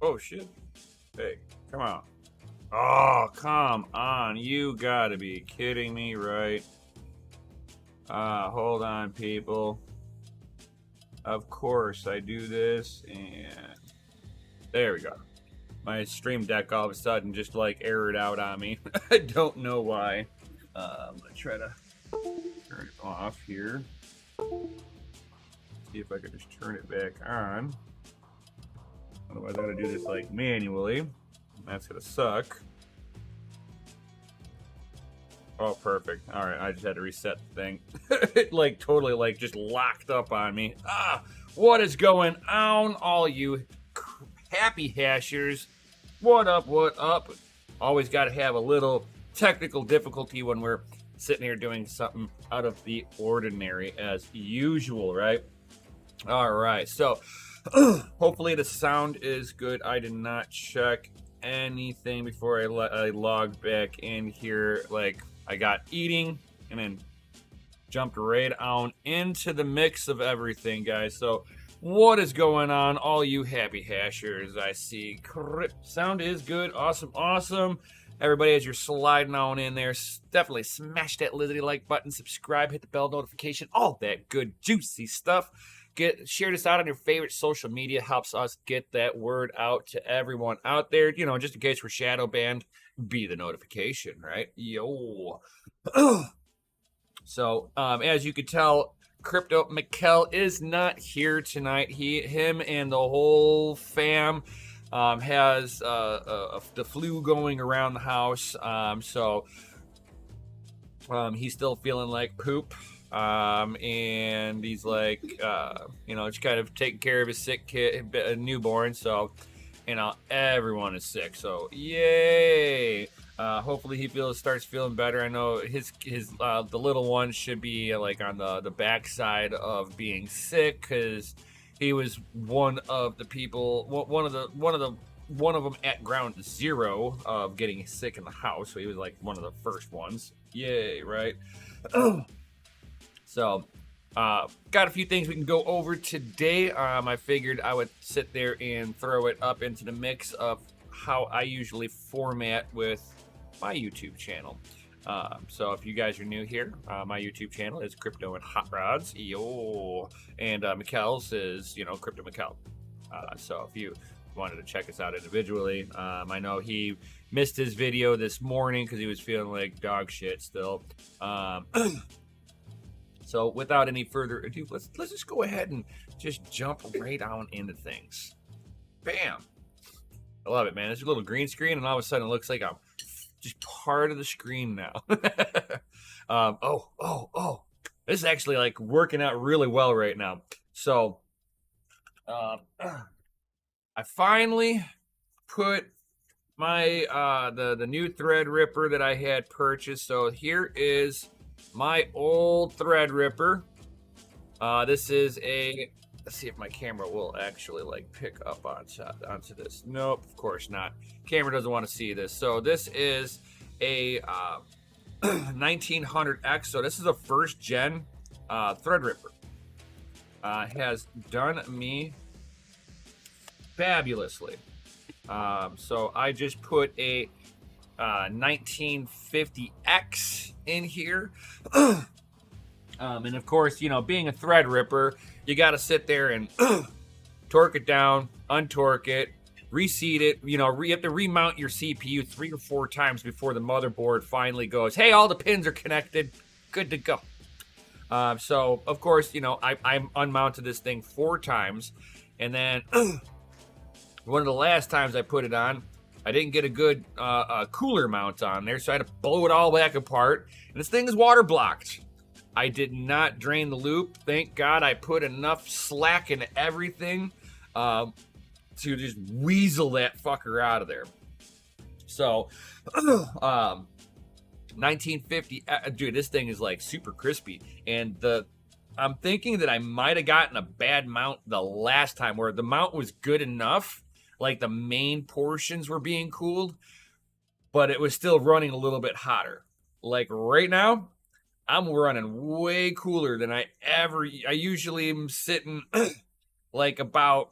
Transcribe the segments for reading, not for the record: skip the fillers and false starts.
Oh, shit. Hey, come on. Oh, come on. You gotta be kidding me, right? Hold on, people. Of course, I do this, and there we go. My stream deck all of a sudden just like errored out on me. I don't know why. I'm gonna try to turn it off here. See if I can just turn it back on. Otherwise, I gotta do this like manually. That's gonna suck. Oh, perfect. All right, I just had to reset the thing. It like totally like just locked up on me. Ah, what is going on, all you happy hashers? What up, what up? Always got to have a little technical difficulty when we're sitting here doing something out of the ordinary as usual, right? All right, so hopefully the sound is good. I did not check anything before I logged back in here. Like, I got eating and then jumped right on into the mix of everything, guys. So what is going on, all you happy hashers? I see sound is good. Awesome, awesome. Everybody, as you're sliding on in there, definitely smash that lizardy like button, subscribe, hit the bell notification, all that good juicy stuff. Share this out on your favorite social media. Helps us get that word out to everyone out there. You know, just in case we're shadow banned, be the notification, right? Yo. So, as you could tell, Crypto Mikkel is not here tonight. Him and the whole fam has the flu going around the house. So he's still feeling like poop. And he's like, you know, just kind of taking care of his sick kid, a newborn. So, you know, everyone is sick. So, yay! Hopefully he starts feeling better. I know his the little one should be like on the backside of being sick because he was one of the people, one of them at ground zero of getting sick in the house. So he was like one of the first ones. Yay! Right. So, got a few things we can go over today. I figured I would sit there and throw it up into the mix of how I usually format with my YouTube channel. So if you guys are new here, my YouTube channel is Crypto and Hot Rods. Yo. And Mikkel's is, you know, Crypto Mikkel. So if you wanted to check us out individually, I know he missed his video this morning because he was feeling like dog shit still. So without any further ado, let's just go ahead and just jump right on into things. Bam. I love it, man. It's a little green screen, and all of a sudden it looks like I'm just part of the screen now. Oh. This is actually like working out really well right now. So I finally put my the new Threadripper that I had purchased. So here is my old Threadripper. This is a, let's see if my camera will actually like pick up onto this. Nope, of course not. Camera doesn't want to see this. So this is a 1900X. So this is a first gen Threadripper. Has done me fabulously. So I just put a 1950X in here. And of course, you know, being a Threadripper, you got to sit there and torque it down, untorque it, reseat it. You know, you have to remount your CPU 3 or 4 times before the motherboard finally goes, hey, all the pins are connected, good to go. So of course, you know, I unmounted this thing 4 times, and then one of the last times I put it on, I didn't get a good cooler mount on there, so I had to blow it all back apart. And this thing is water blocked. I did not drain the loop. Thank God I put enough slack in everything to just weasel that fucker out of there. So, 1950, dude, this thing is like super crispy. And I'm thinking that I might have gotten a bad mount the last time, where the mount was good enough, like the main portions were being cooled, but it was still running a little bit hotter. Like right now, I'm running way cooler than I usually am sitting like about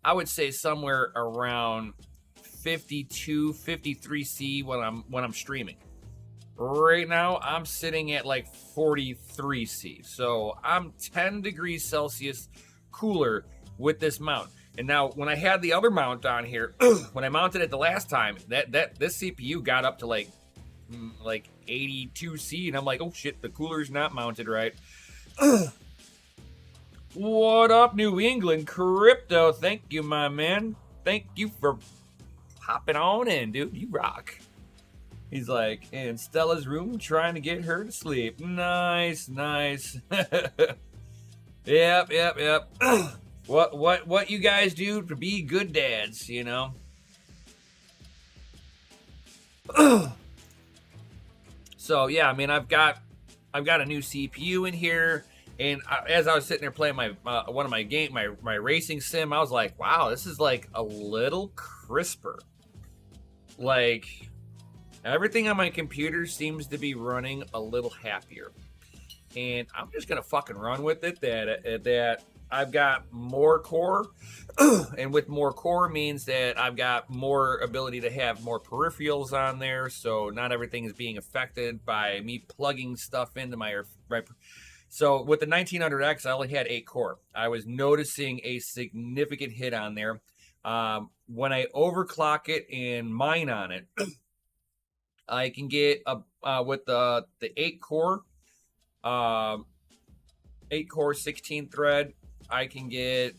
I would say somewhere around 52, 53C when I'm streaming. Right now, I'm sitting at like 43C. So I'm 10 degrees Celsius cooler with this mount. And now when I had the other mount on here, when I mounted it the last time, this CPU got up to like 82C, and I'm like, oh shit, the cooler's not mounted right. What up, New England Crypto? Thank you, my man. Thank you for hopping on in, dude. You rock. He's like, in Stella's room, trying to get her to sleep. Nice, nice. Yep. What you guys do to be good dads, you know? So yeah, I mean, I've got a new CPU in here, and as I was sitting there playing my one of my game, my racing sim, I was like, wow, this is like a little crisper. Like, everything on my computer seems to be running a little happier, and I'm just gonna fucking run with it. That I've got more core, and with more core means that I've got more ability to have more peripherals on there, so not everything is being affected by me plugging stuff into my. So with the 1900X, I only had 8 core. I was noticing a significant hit on there. When I overclock it and mine on it, I can get with the 8 core, 16 thread. I can get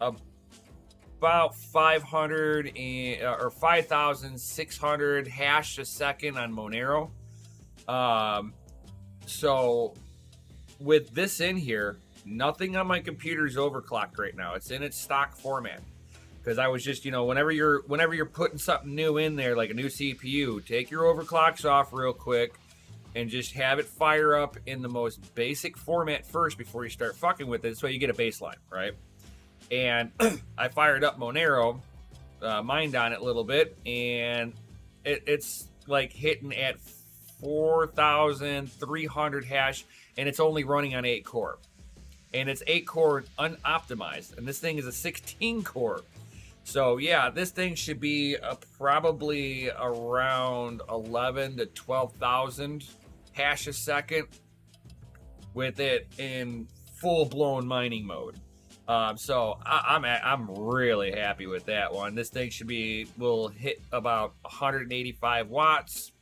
about 500 or 5,600 hash a second on Monero. So with this in here, nothing on my computer is overclocked right now. It's in its stock format. Because I was just, whenever you're putting something new in there, like a new CPU, take your overclocks off real quick and just have it fire up in the most basic format first before you start fucking with it, so you get a baseline, right? And I fired up Monero, mined on it a little bit, and it's like hitting at 4,300 hash, and it's only running on 8 core. And it's 8 core unoptimized, and this thing is a 16 core. So yeah, this thing should be probably around 11 to 12,000 hash a second with it in full-blown mining mode. So I'm really happy with that one. This thing will hit about 185 watts.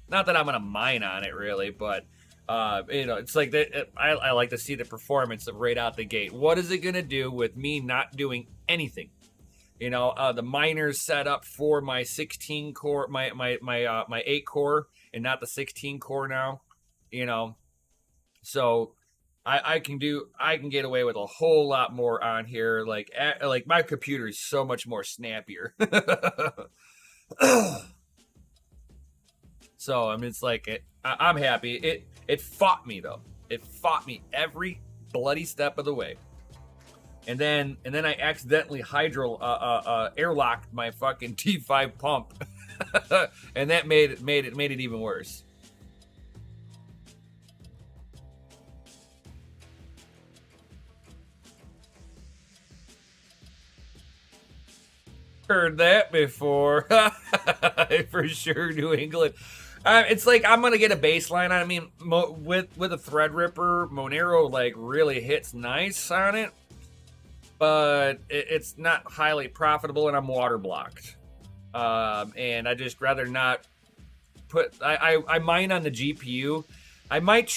Not that I'm gonna mine on it really, but it's like that. I like to see the performance of right out the gate. What is it gonna do with me not doing anything? The miner's set up for my 16 core, my 8 core, and not the 16 core now. So I can get away with a whole lot more on here. Like my computer is so much more snappier. So I mean, it's like I'm happy. It fought me though. It fought me every bloody step of the way. And then I accidentally airlocked my fucking T5 pump, and that made it even worse. Heard that before. For sure, New England. It's like I'm gonna get a baseline. I mean, with a Threadripper, Monero like really hits nice on it. But it's not highly profitable, and I'm water blocked. And I just rather not put. I mine on the GPU. I might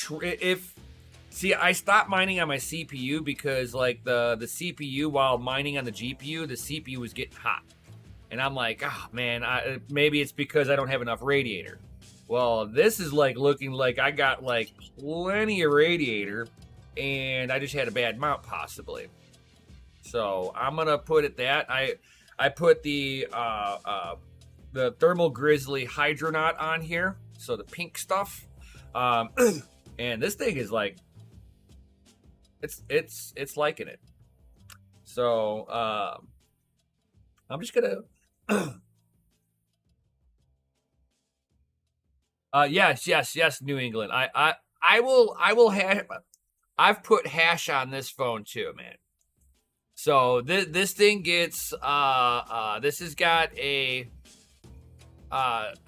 I stopped mining on my CPU because like the CPU while mining on the GPU, the CPU was getting hot, and I'm like, oh man, maybe it's because I don't have enough radiator. Well, this is like looking like I got like plenty of radiator, and I just had a bad mount possibly. So I'm gonna put it that I put the Thermal Grizzly Hydronaut on here, so the pink stuff, and this thing is like it's liking it. So I'm just gonna yes, New England. I will have. I've put hash on this phone too, man. So this thing gets this has got a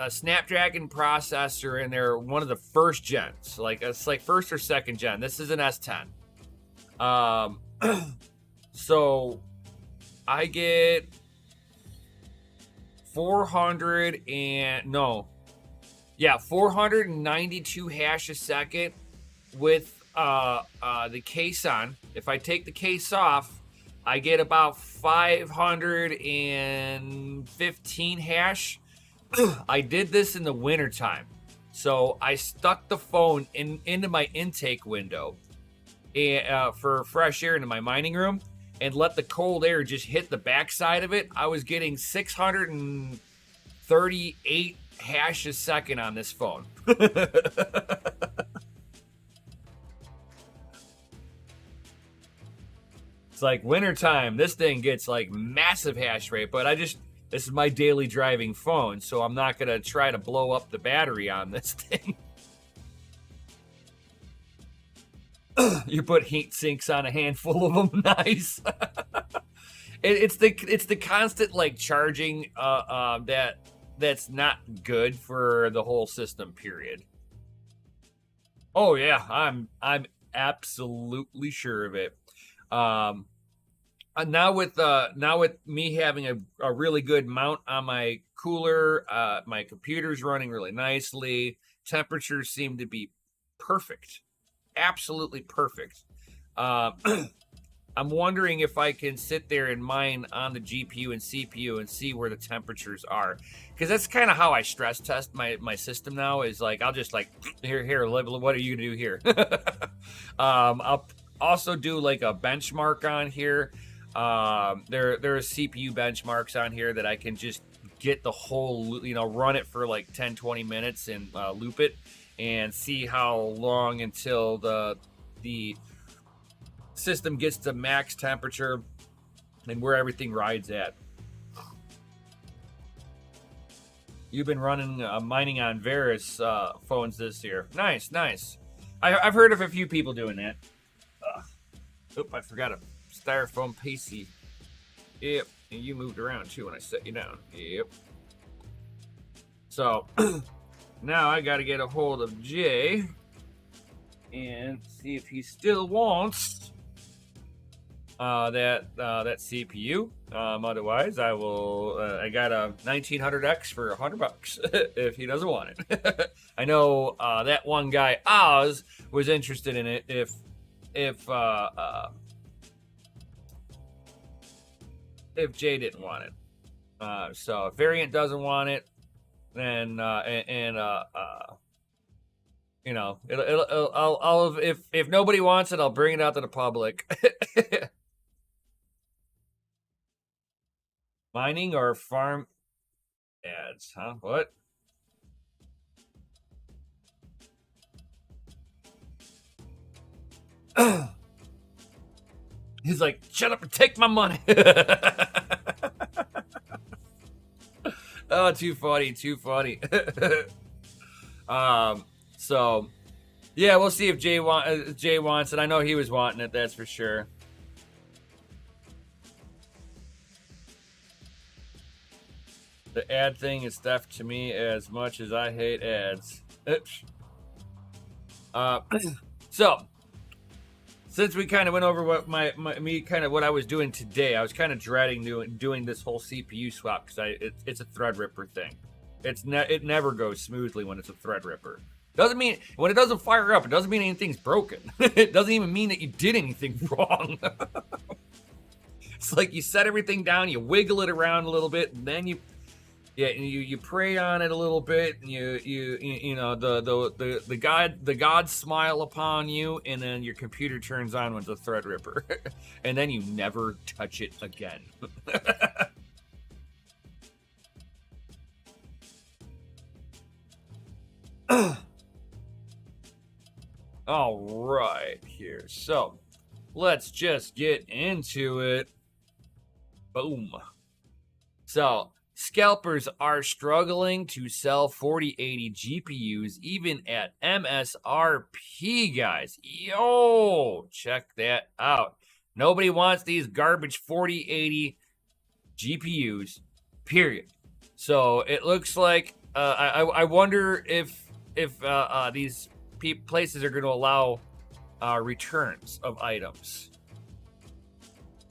Snapdragon processor in there, one of the first gens, like it's like first or second gen. This is an S10. So I get 492 hash a second with the case on. If I take the case off, I get about 515 hash. I did this in the wintertime. So I stuck the phone into my intake window for fresh air into my mining room and let the cold air just hit the backside of it. I was getting 638 hash a second on this phone. It's like wintertime. This thing gets like massive hash rate, but this is my daily driving phone, so I'm not going to try to blow up the battery on this thing. You put heat sinks on a handful of them. Nice. It's the constant like charging that's not good for the whole system, period. Oh yeah, I'm absolutely sure of it. Now with me having a really good mount on my cooler, my computer's running really nicely. Temperatures seem to be perfect, absolutely perfect. I'm wondering if I can sit there and mine on the GPU and CPU and see where the temperatures are, because that's kind of how I stress test my system now. Is like I'll just like here, what are you gonna do here? I'll also do like a benchmark on here. There are CPU benchmarks on here that I can just get the whole, run it for like 10-20 minutes and loop it and see how long until the system gets to max temperature and where everything rides at. You've been running mining on various phones this year. Nice. I've heard of a few people doing that. Oop, I forgot a styrofoam PC. Yep, and you moved around too when I set you down. Yep. So now I got to get a hold of Jay and see if he still wants that CPU. Otherwise, I will. I got a 1900X for $100 if he doesn't want it. I know that one guy Oz was interested in it. If Jay didn't want it, so if Variant doesn't want it, then if nobody wants it, I'll bring it out to the public. Mining or farm ads, huh? What? He's like, shut up and take my money. Oh, too funny. So yeah, we'll see if Jay wants it. I know he was wanting it, that's for sure. The ad thing is stuff to me as much as I hate ads. So since we kind of went over what what I was doing today, I was kind of dreading doing this whole CPU swap because it's a Threadripper thing. It never goes smoothly when it's a Threadripper. Doesn't mean when it doesn't fire up, it doesn't mean anything's broken. It doesn't even mean that you did anything wrong. It's like you set everything down, you wiggle it around a little bit, and then you pray on it a little bit, and the gods smile upon you, and then your computer turns on when it's a Threadripper, and then you never touch it again. All right, here. So let's just get into it. Boom. So scalpers are struggling to sell 4080 GPUs even at MSRP, guys. Yo, check that out. Nobody wants these garbage 4080 GPUs, period. So it looks like I wonder if these places are going to allow returns of items.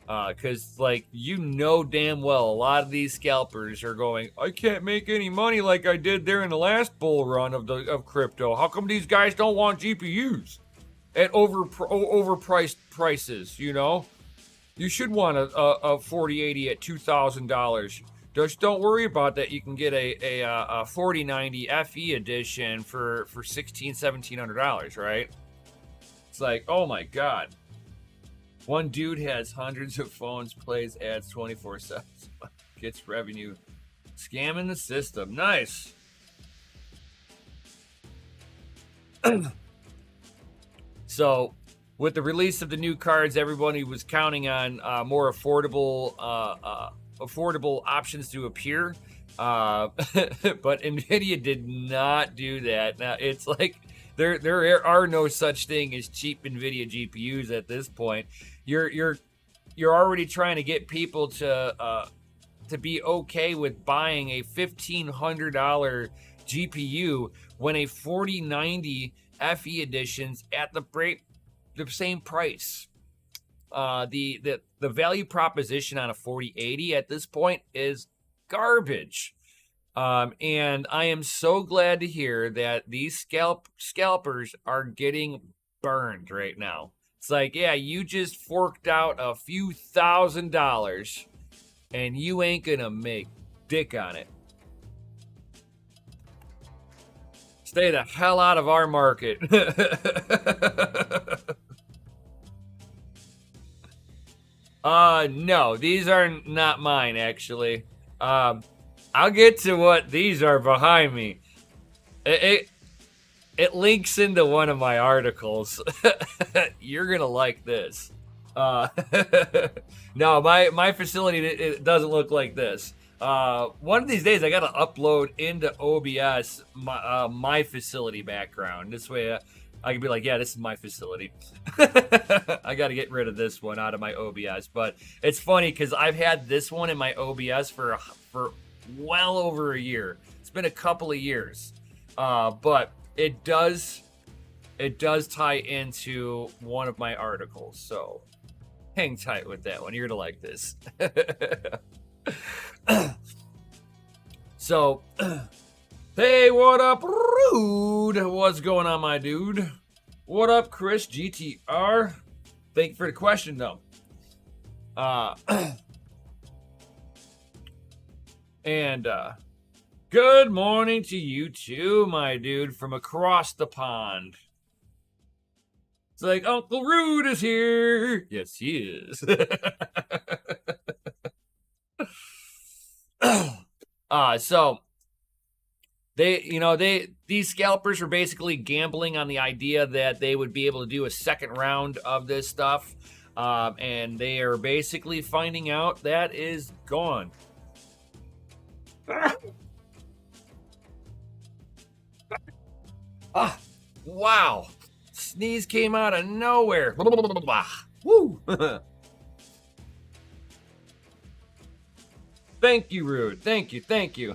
Because, like, damn well, a lot of these scalpers are going, I can't make any money like I did there in the last bull run of crypto. How come these guys don't want GPUs at overpriced prices, you know? You should want a 4080 at $2,000. Just don't worry about that. You can get a 4090 FE edition for $1,600, $1,700, right? It's like, oh my God. One dude has hundreds of phones, plays ads 24/7, gets revenue. Scamming the system. Nice. So, with the release of the new cards, everybody was counting on more affordable options to appear. But NVIDIA did not do that. Now, it's like there are no such thing as cheap NVIDIA GPUs at this point. You're already trying to get people to be okay with buying a $1,500 GPU when a 4090 FE edition's at the same price. The value proposition on a 4080 at this point is garbage. And I am so glad to hear that these scalpers are getting burned right now. It's like, yeah, you just forked out a few $1,000s and you ain't gonna make dick on it. Stay the hell out of our market. No, these are not mine, actually. I'll get to what these are behind me. It links into one of my articles. You're gonna like this. No, my facility, it doesn't look like this. One of these days, I gotta upload into OBS my facility background. This way, I can be like, yeah, this is my facility. I gotta get rid of this one out of my OBS. But it's funny because I've had this one in my OBS for well over a year. It's been a couple of years, but it does tie into one of my articles. So hang tight with that one. You're gonna like this. So, hey, what up, Rude? What's going on, my dude? What up, Chris GTR? Thank you for the question, though. And good morning to you too, my dude, from across the pond. It's like Uncle Rude is here. Yes, he is. So these scalpers are basically gambling on the idea that they would be able to do a second round of this stuff, and they are basically finding out that is gone. Wow. Sneeze came out of nowhere. Woo. Thank you, Rude. Thank you.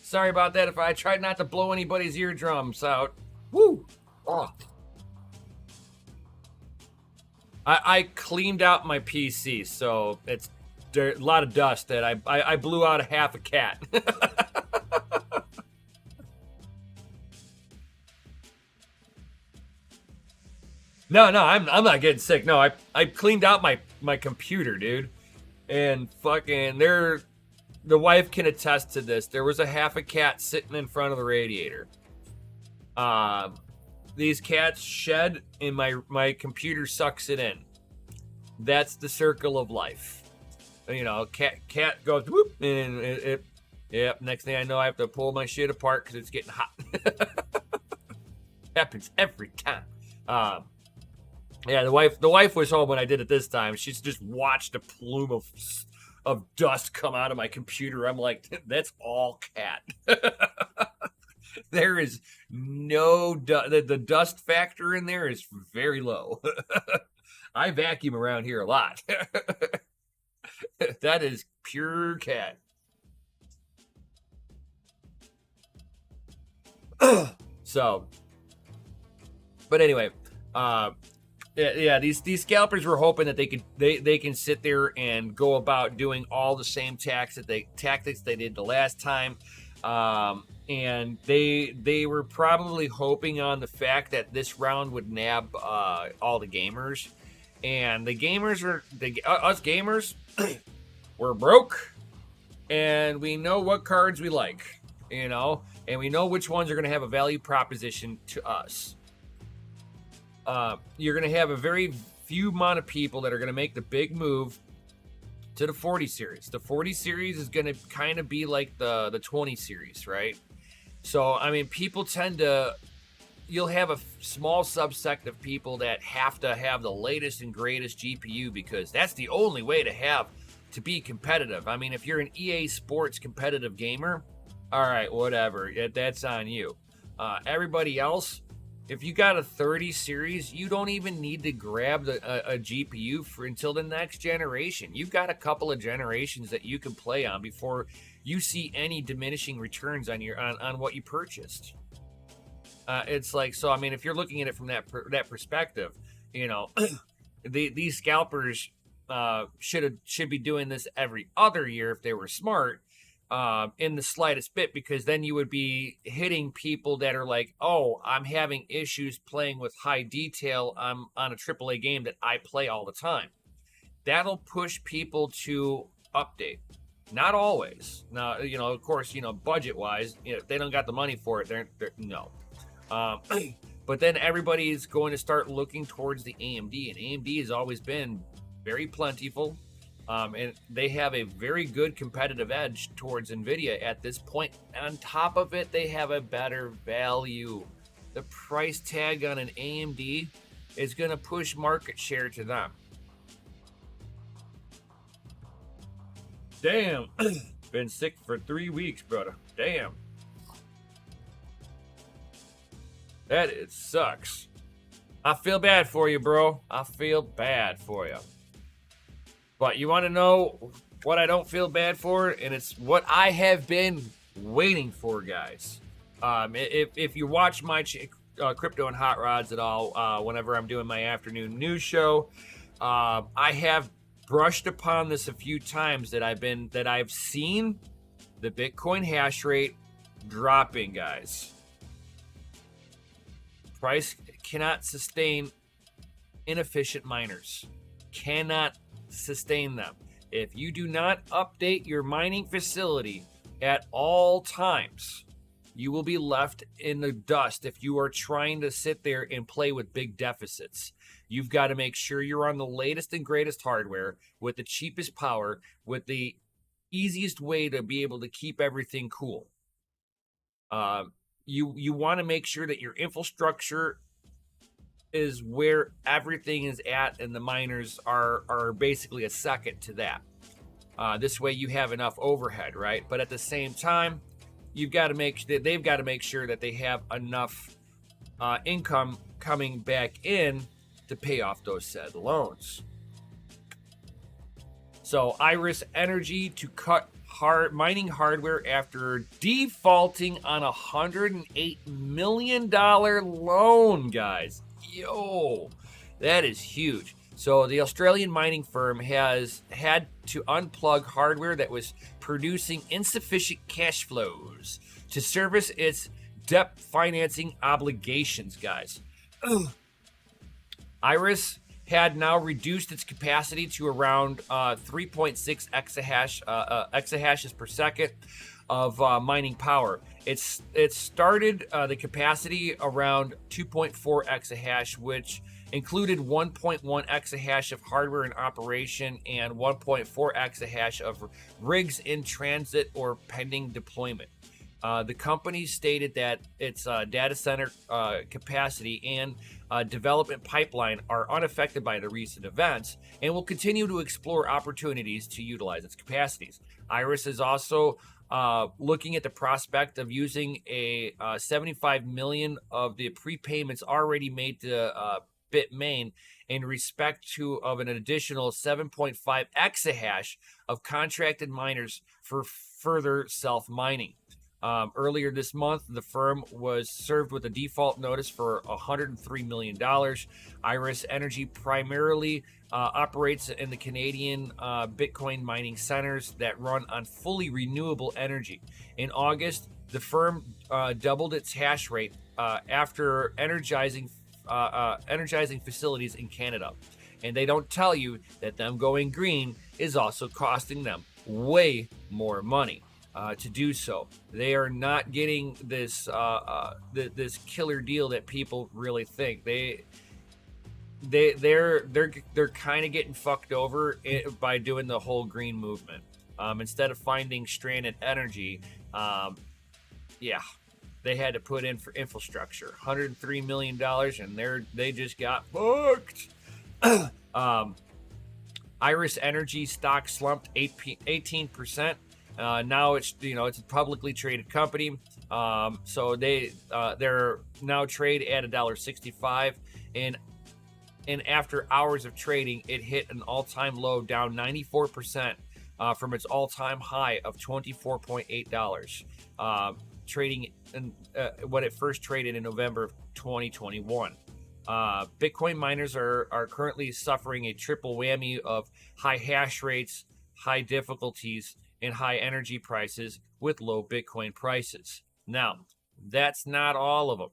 Sorry about that if I tried not to blow anybody's eardrums out. Woo. Oh. I cleaned out my PC, so it's a lot of dust that I blew out a half a cat. No, I'm not getting sick. No, I cleaned out my computer, dude. And fucking the wife can attest to this. There was a half a cat sitting in front of the radiator. These cats shed and my computer sucks it in. That's the circle of life. You know, cat goes whoop, and yep. Next thing I know, I have to pull my shit apart because it's getting hot. Happens every time. Yeah, the wife was home when I did it this time. She's just watched a plume of dust come out of my computer. I'm like, that's all cat. There is no dust. The dust factor in there is very low. I vacuum around here a lot. That is pure cat. So, but anyway, yeah, these scalpers were hoping that they can sit there and go about doing all the same tactics they did the last time, and they were probably hoping on the fact that this round would nab all the gamers, and the gamers us gamers we're broke, and we know what cards we like, and we know which ones are going to have a value proposition to us. You're going to have a very few amount of people that are going to make the big move to the 40 series. The 40 series is going to kind of be like the 20 series, right? So, I mean, people you'll have a small subsect of people that have to have the latest and greatest GPU because that's the only way to be competitive. I mean, if you're an EA Sports competitive gamer, all right, whatever. That's on you. Everybody else, if you got a 30 series, you don't even need to grab a GPU until the next generation. You've got a couple of generations that you can play on before you see any diminishing returns on what you purchased. It's like, so I mean, if you're looking at it from that perspective, these scalpers should be doing this every other year if they were smart. In the slightest bit, because then you would be hitting people that are like, oh, I'm having issues playing with high detail. I'm on a AAA game that I play all the time. That'll push people to update. Not always. Now, of course, budget wise, if they don't got the money for it, they're no. But then everybody's going to start looking towards the AMD, and AMD has always been very plentiful. And they have a very good competitive edge towards NVIDIA at this point. On top of it, they have a better value. The price tag on an AMD is going to push market share to them. Damn. Been sick for 3 weeks, brother. Damn. It sucks. I feel bad for you, bro. I feel bad for you. But you want to know what I don't feel bad for? And it's what I have been waiting for, guys. If you watch my Crypto and Hot Rods at all, whenever I'm doing my afternoon news show, I have brushed upon this a few times that I've seen the Bitcoin hash rate dropping, guys. Price cannot sustain inefficient miners. Cannot sustain them. If you do not update your mining facility at all times, you will be left in the dust if you are trying to sit there and play with big deficits. You've got to make sure you're on the latest and greatest hardware with the cheapest power, with the easiest way to be able to keep everything cool. You want to make sure that your infrastructure is where everything is at, and the miners are basically a second to that. This way you have enough overhead, right? But at the same time, they've got to make sure that they have enough income coming back in to pay off those said loans. So Iris Energy to cut mining hardware after defaulting on a $108 million loan, guys. Yo, that is huge. So the Australian mining firm has had to unplug hardware that was producing insufficient cash flows to service its debt financing obligations, guys. Iris had now reduced its capacity to around 3.6 exahashes per second of mining power. It started the capacity around 2.4 exahash, which included 1.1 exahash of hardware in operation and 1.4 exahash of rigs in transit or pending deployment. The company stated that its data center capacity and development pipeline are unaffected by the recent events and will continue to explore opportunities to utilize its capacities. Iris is also looking at the prospect of using a 75 million of the prepayments already made to Bitmain in respect to of an additional 7.5 exahash of contracted miners for further self-mining. Earlier this month, the firm was served with a default notice for $103 million. Iris Energy primarily operates in the Canadian Bitcoin mining centers that run on fully renewable energy. In August, the firm doubled its hash rate after energizing facilities in Canada. And they don't tell you that them going green is also costing them way more money. To do so, they are not getting this this killer deal that people really think. They're kind of getting fucked over by doing the whole green movement. Instead of finding stranded energy, yeah, they had to put in for infrastructure, $103 million, and they just got fucked. Iris Energy stock slumped 18%. Now it's a publicly traded company, so they're now trade at $1.65, and after hours of trading, it hit an all-time low, down 94% from its all-time high of $24.8, trading in when it first traded in November of 2021. Bitcoin miners are currently suffering a triple whammy of high hash rates, high difficulties, and high energy prices with low Bitcoin prices. Now, that's not all of them.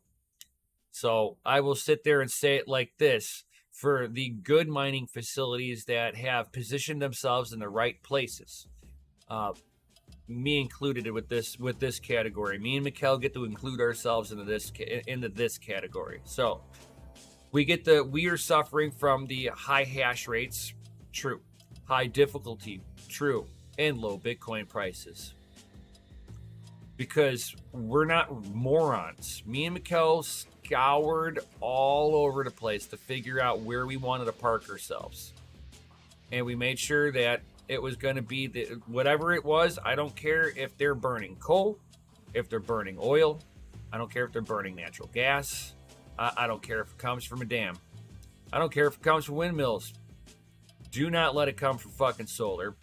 So I will sit there and say it like this: for the good mining facilities that have positioned themselves in the right places, me included with this category. Me and Mikkel get to include ourselves into this category. So we are suffering from the high hash rates, true, high difficulty, true, and low Bitcoin prices. Because we're not morons. Me and Mikkel scoured all over the place to figure out where we wanted to park ourselves. And we made sure that it was going to be whatever it was. I don't care if they're burning coal, if they're burning oil. I don't care if they're burning natural gas. I don't care if it comes from a dam. I don't care if it comes from windmills. Do not let it come from fucking solar.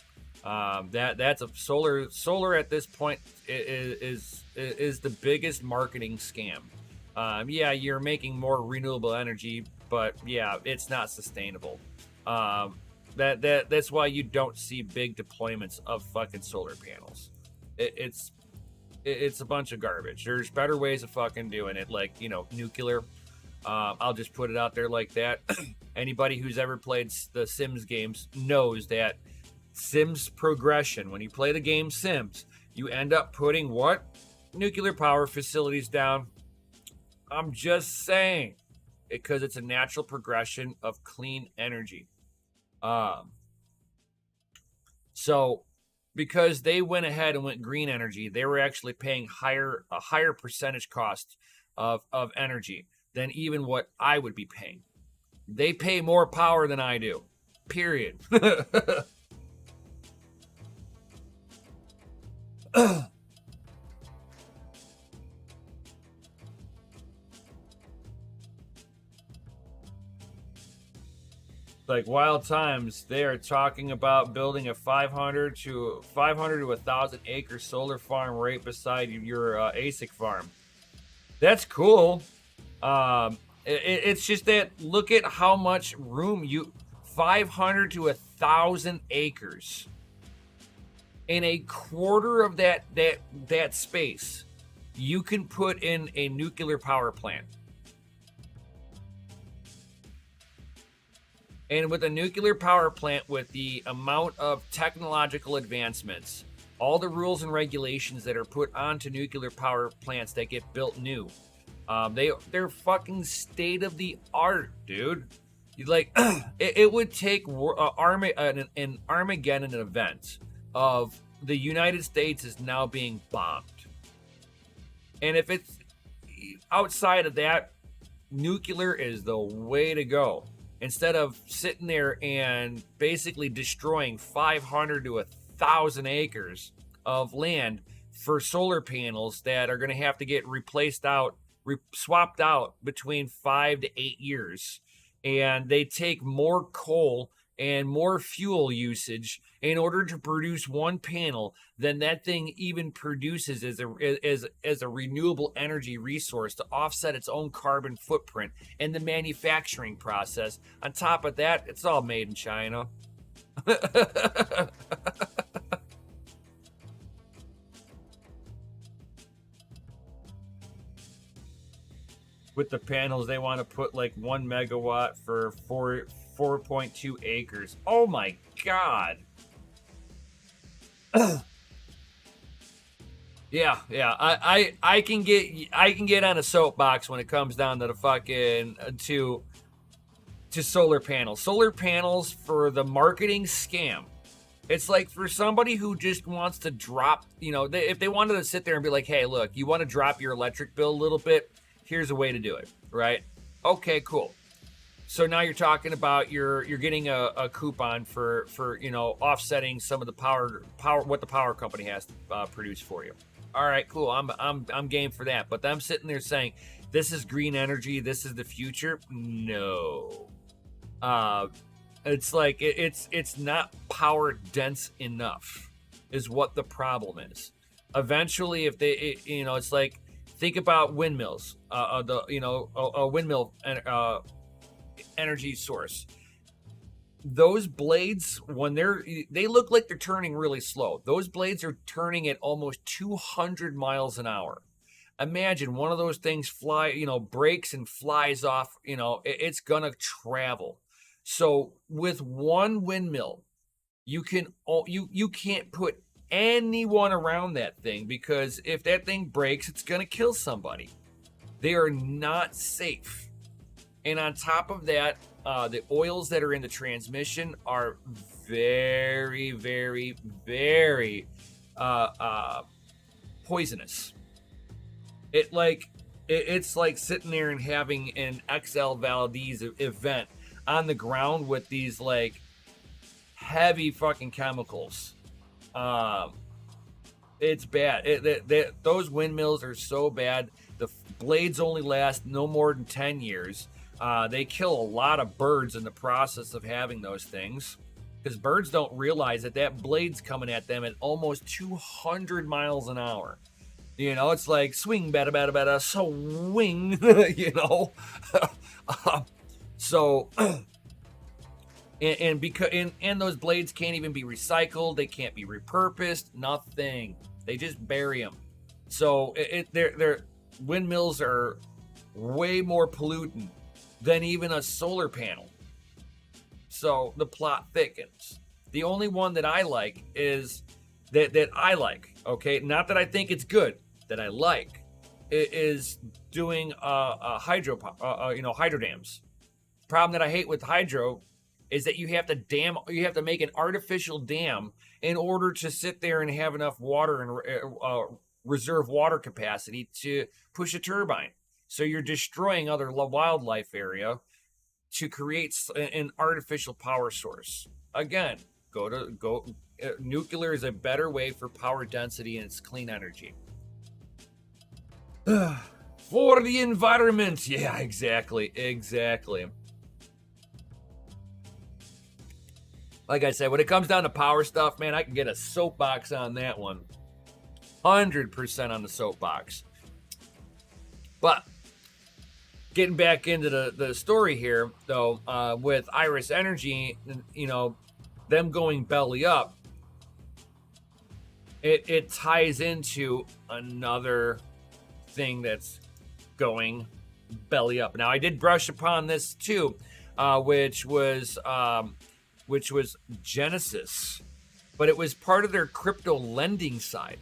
That's a solar at this point is the biggest marketing scam. Yeah, you're making more renewable energy, but yeah, it's not sustainable. That's why you don't see big deployments of fucking solar panels. It's a bunch of garbage. There's better ways of fucking doing it, like, nuclear. I'll just put it out there like that. Anybody who's ever played the Sims games knows that Sims progression, when you play the game Sims, you end up putting what? Nuclear power facilities down. I'm just saying, because it's a natural progression of clean energy. So because they went ahead and went green energy, they were actually paying a higher percentage cost of energy than even what I would be paying. They pay more power than I do. Period. Like Wild Times, they are talking about building a 500 to 1,000 acre solar farm right beside your ASIC farm. That's cool. It's just that look at how much room 500 to 1,000 acres. In a quarter of that space, you can put in a nuclear power plant. And with a nuclear power plant, with the amount of technological advancements, all the rules and regulations that are put onto nuclear power plants that get built new, they're fucking state of the art, dude. It would take an Armageddon event of the United States is now being bombed. And if it's outside of that, nuclear is the way to go. Instead of sitting there and basically destroying 500 to 1,000 acres of land for solar panels that are going to have to get swapped out between 5 to 8 years. and they take more coal and more fuel usage in order to produce one panel than that thing even produces as a renewable energy resource to offset its own carbon footprint in the manufacturing process. On top of that, it's all made in China. With the panels, they want to put like 1 megawatt for 4.2 acres. Oh my god. Yeah. I can get on a soapbox when it comes down to the fucking to solar panels. Solar panels for the marketing scam. It's like for somebody who just wants to drop, if they wanted to sit there and be like, hey, look, you want to drop your electric bill a little bit? Here's a way to do it, right? Okay, cool. So now you're talking about you're getting a coupon for offsetting some of the power what the power company has to produce for you. All right, cool. I'm game for that. But I'm sitting there saying, this is green energy. This is the future. No. It's like it's not power dense enough, is what the problem is. Eventually, if they, it's like, think about windmills. A windmill energy source. Those blades, when they look like they're turning really slow. Those blades are turning at almost 200 miles an hour. Imagine one of those things breaks and flies off. It's gonna travel. So with one windmill, you can't put anyone around that thing, because if that thing breaks, it's gonna kill somebody. They are not safe. And on top of that, the oils that are in the transmission are very, very, very poisonous. It's like sitting there and having an XL Valdez event on the ground with these like heavy fucking chemicals. It's bad. Those windmills are so bad. The blades only last no more than 10 years. They kill a lot of birds in the process of having those things, because birds don't realize that blade's coming at them at almost 200 miles an hour. It's like swing, bada, bada, bada, swing, So, and those blades can't even be recycled. They can't be repurposed. Nothing. They just bury them. So their windmills are way more pollutant than even a solar panel. So the plot thickens. The only one that I like is that I like. Okay, not that I think it's good. That I like is doing hydro dams. Problem that I hate with hydro is that you have to make an artificial dam in order to sit there and have enough water and reserve water capacity to push a turbine. So you're destroying other wildlife area to create an artificial power source. Again, nuclear is a better way for power density, and it's clean energy. For the environment. Yeah, exactly. Like I said, when it comes down to power stuff, man, I can get a soapbox on that one. 100% on the soapbox. But getting back into the story here, though, with Iris Energy, them going belly up, it ties into another thing that's going belly up. Now, I did brush upon this too, which was Genesis, but it was part of their crypto lending side.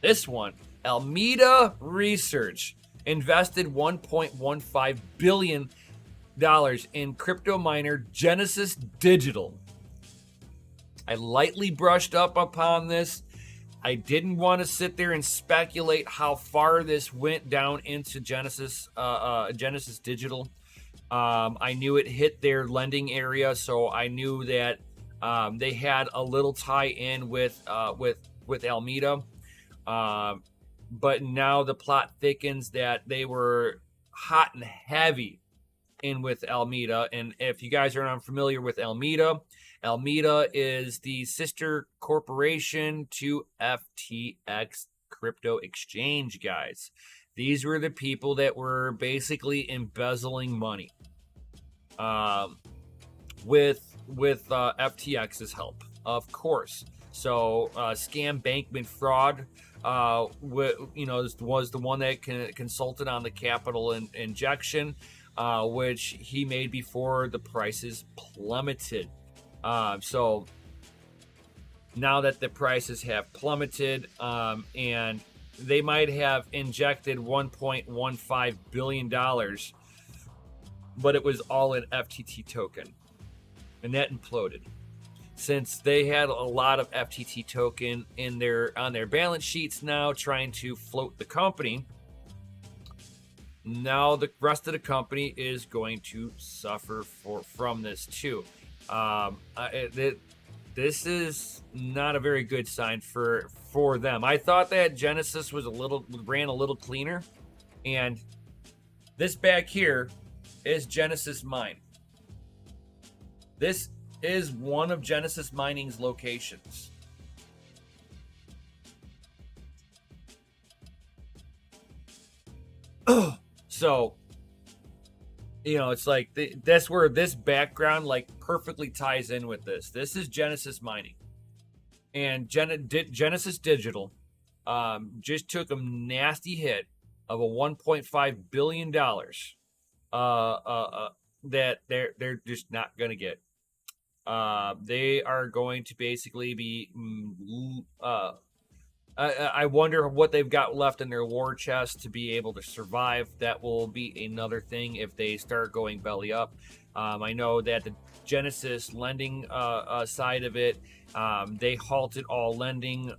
This one, Alameda Research, invested $1.15 billion in crypto miner Genesis Digital. I lightly brushed up upon this. I didn't want to sit there and speculate how far this went down into Genesis Digital. I knew it hit their lending area, so I knew that they had a little tie-in with Alameda. But now the plot thickens that they were hot and heavy in with Alameda. And if you guys are unfamiliar with Alameda, Alameda is the sister corporation to FTX crypto exchange, guys. These were the people that were basically embezzling money with FTX's help, of course. So scam bankment fraud, was the one that consulted on the capital injection, which he made before the prices plummeted. So now that the prices have plummeted, and they might have injected $1.15 billion, but it was all in FTT token, and that imploded. Since they had a lot of FTT token on their balance sheets now, trying to float the company, now the rest of the company is going to suffer from this too. This is not a very good sign for them. I thought that Genesis ran a little cleaner, and this back here is Genesis Mine. This is one of Genesis Mining's locations. So, it's like that's where this background like perfectly ties in with this. This is Genesis Mining, and Genesis Digital just took a nasty hit of a $1.5 billion that they're just not going to get. They are going to basically be I wonder what they've got left in their war chest to be able to survive. That will be another thing if they start going belly up. I know that the Genesis lending side of it, they halted all lending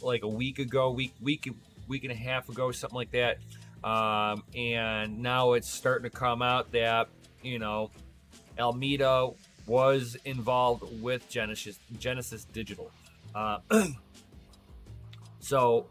like a week and a half ago, something like that. And now it's starting to come out that Alameda was involved with Genesis Digital. So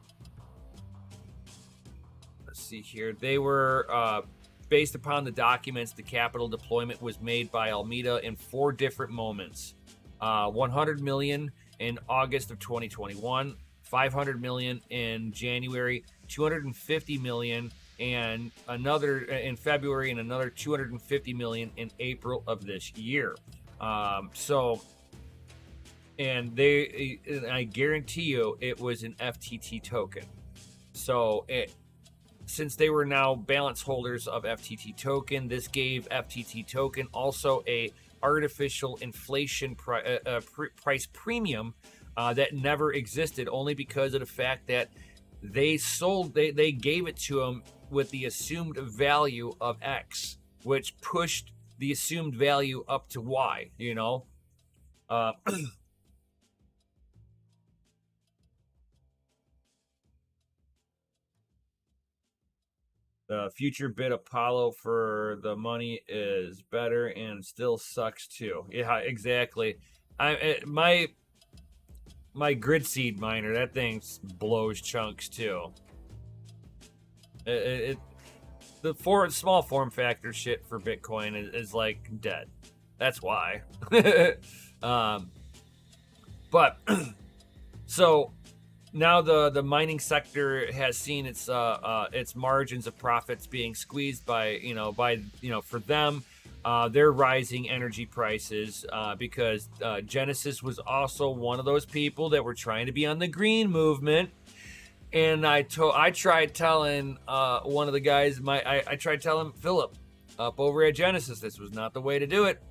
let's see here. They were based upon the documents. The capital deployment was made by Alameda in 4 different moments: $100 million in August of 2021, $500 million in January, $250 million and another in February, and another $250 million in April of this year. And I guarantee you it was an FTT token. So since they were now balance holders of FTT token, this gave FTT token also a artificial inflation price premium that never existed, only because of the fact that they gave it to them with the assumed value of X, which pushed the assumed value up to Y, The future bid Apollo for the money is better and still sucks too. Yeah, exactly. My grid seed miner, that thing blows chunks too. The small form factor shit for Bitcoin is like dead. That's why. But so now the mining sector has seen its margins of profits being squeezed by for them, their rising energy prices, because Genesis was also one of those people that were trying to be on the green movement. And I tried telling one of the guys, I tried telling Philip up over at Genesis, this was not the way to do it.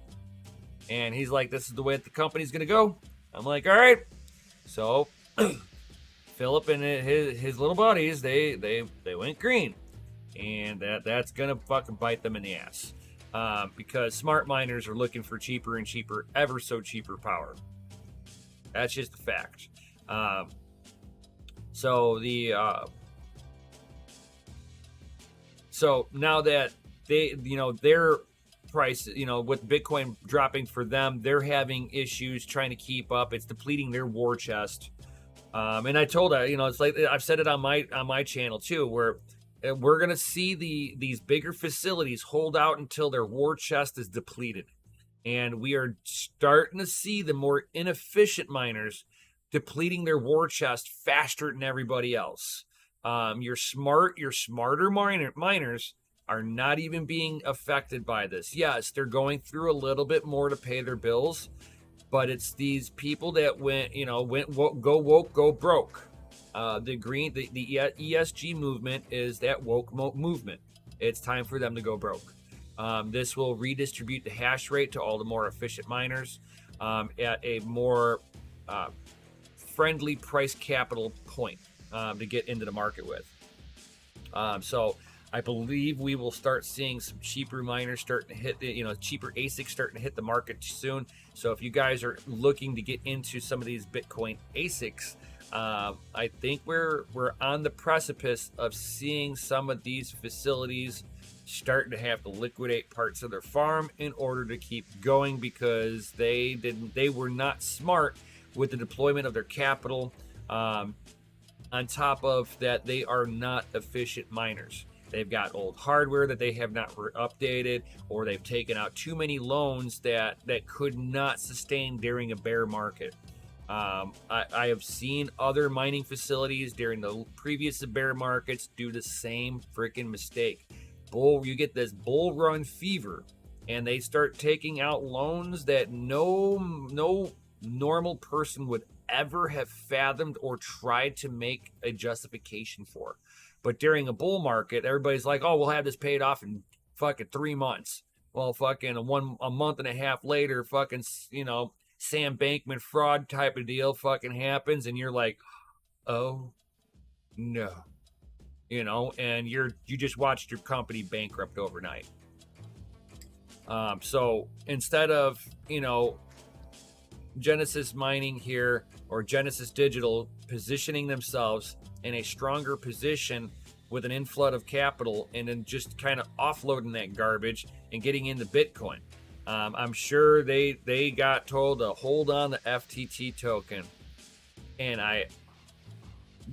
And he's like, this is the way that the company's going to go. I'm like, all right. So Philip and his little buddies, they went green. And that's going to fucking bite them in the ass. Because smart miners are looking for cheaper and cheaper, ever so cheaper power. That's just a fact. So now that their price, with Bitcoin dropping for them, they're having issues trying to keep up. It's depleting their war chest. And I told her, it's like I've said it on my channel too, where we're going to see these bigger facilities hold out until their war chest is depleted. And we are starting to see the more inefficient miners depleting their war chest faster than everybody else. Your smarter miners are not even being affected by this. Yes, they're going through a little bit more to pay their bills, but it's these people that go woke, go broke. The ESG movement is that woke movement. It's time for them to go broke. This will redistribute the hash rate to all the more efficient miners at a more friendly price capital point to get into the market with. So I believe we will start seeing some cheaper miners starting to hit cheaper ASICs starting to hit the market soon. So if you guys are looking to get into some of these Bitcoin ASICs, I think we're on the precipice of seeing some of these facilities starting to have to liquidate parts of their farm in order to keep going, because they were not smart with the deployment of their capital. On top of that, they are not efficient miners. They've got old hardware that they have not updated, or they've taken out too many loans that could not sustain during a bear market. I have seen other mining facilities during the previous bear markets do the same freaking mistake. You get this bull run fever, and they start taking out loans that no normal person would ever have fathomed or tried to make a justification for. But during a bull market, everybody's like, oh, we'll have this paid off in fucking 3 months. Well, fucking a month and a half later, fucking, Sam Bankman fraud type of deal fucking happens, and you're like, oh no. And you just watched your company bankrupt overnight. So instead of, Genesis Mining here or Genesis Digital positioning themselves in a stronger position with an inflood of capital and then just kind of offloading that garbage and getting into Bitcoin, I'm sure they got told to hold on the FTT token, and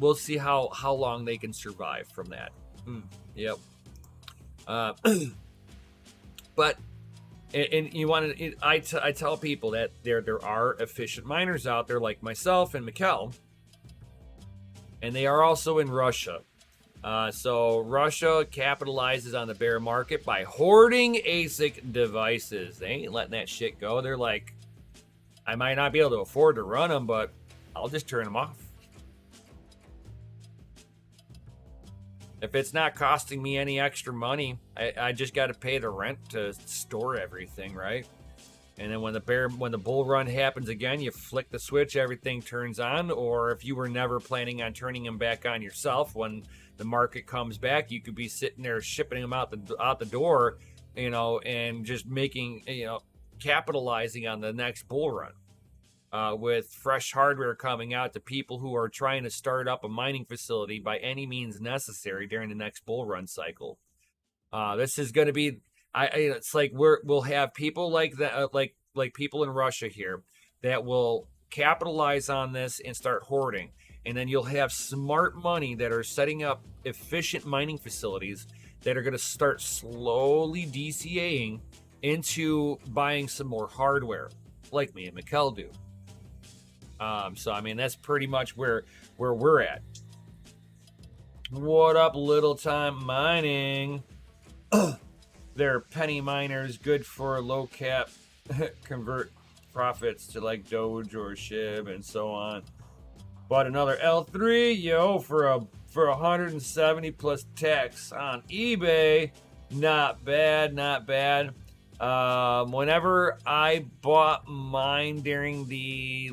we'll see how long they can survive from that. Yep. But you want to? I tell people that there are efficient miners out there like myself and Mikkel, and they are also in Russia. So Russia capitalizes on the bear market by hoarding ASIC devices. They ain't letting that shit go. They're like, I might not be able to afford to run them, but I'll just turn them off. If it's not costing me any extra money, I just got to pay the rent to store everything, right? And then when the bull run happens again, you flick the switch, everything turns on. Or if you were never planning on turning them back on yourself, when the market comes back, you could be sitting there shipping them out the door, and just making, capitalizing on the next bull run. With fresh hardware coming out to people who are trying to start up a mining facility by any means necessary during the next bull run cycle. This is going to be, it's like we'll have people like that, like people in Russia here that will capitalize on this and start hoarding. And then you'll have smart money that are setting up efficient mining facilities that are going to start slowly DCAing into buying some more hardware, like me and Mikkel do. So, that's pretty much where we're at. What up, Little Time Mining? They're penny miners, good for low cap, convert profits to like Doge or SHIB and so on. Bought another L3, for 170 plus tax on eBay. Not bad. Whenever I bought mine during the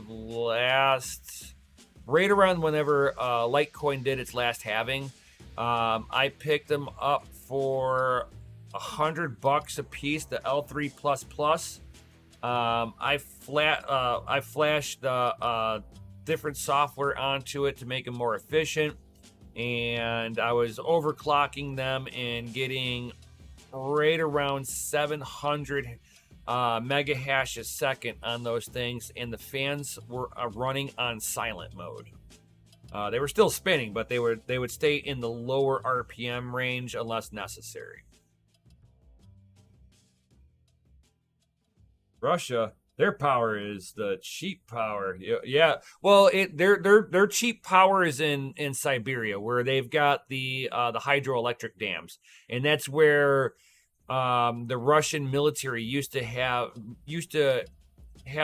right around whenever Litecoin did its last halving, I picked them up for $100 a piece, the L3++. I flashed different software onto it to make them more efficient, and I was overclocking them and getting right around 700 mega hash a second on those things, and the fans were running on silent mode. They were still spinning, but they would stay in the lower RPM range unless necessary. Russia, their power is the cheap power. Yeah. Well, their cheap power is in Siberia, where they've got the hydroelectric dams, and that's where the Russian military used to have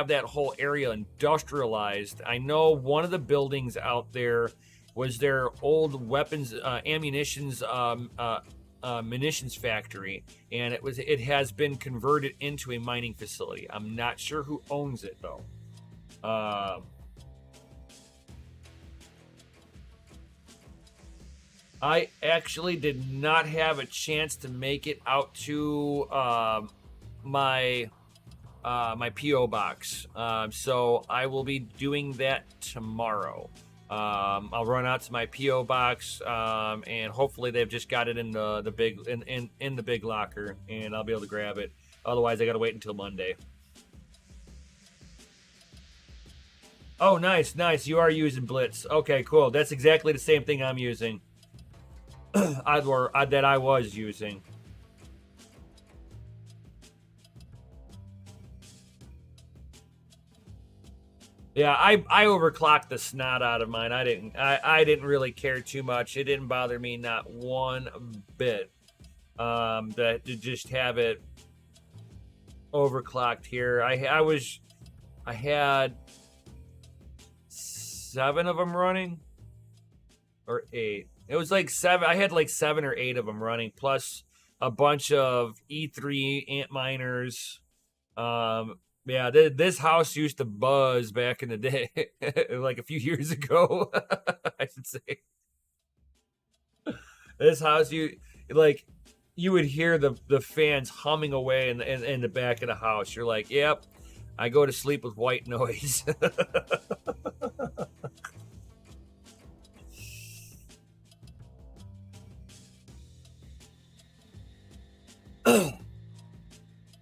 that whole area industrialized. I know one of the buildings out there was their old weapons, munitions factory, and it has been converted into a mining facility. I'm not sure who owns it though. I actually did not have a chance to make it out to my PO box, so I will be doing that tomorrow. I'll run out to my PO box, and hopefully they've just got it in the big locker, and I'll be able to grab it. Otherwise, I gotta wait until Monday. Oh, nice. You are using Blitz. Okay, cool. That's exactly the same thing I'm using. that I was using. Yeah, I overclocked the snot out of mine. I didn't really care too much. It didn't bother me not one bit. To just have it overclocked here. I had 7 of them running, or 8. It was like 7. I had like 7 or 8 of them running, plus a bunch of E3 Antminers. Yeah, this house used to buzz back in the day, like a few years ago, I should say. This house, you would hear the fans humming away in the back of the house. You're like, yep, I go to sleep with white noise.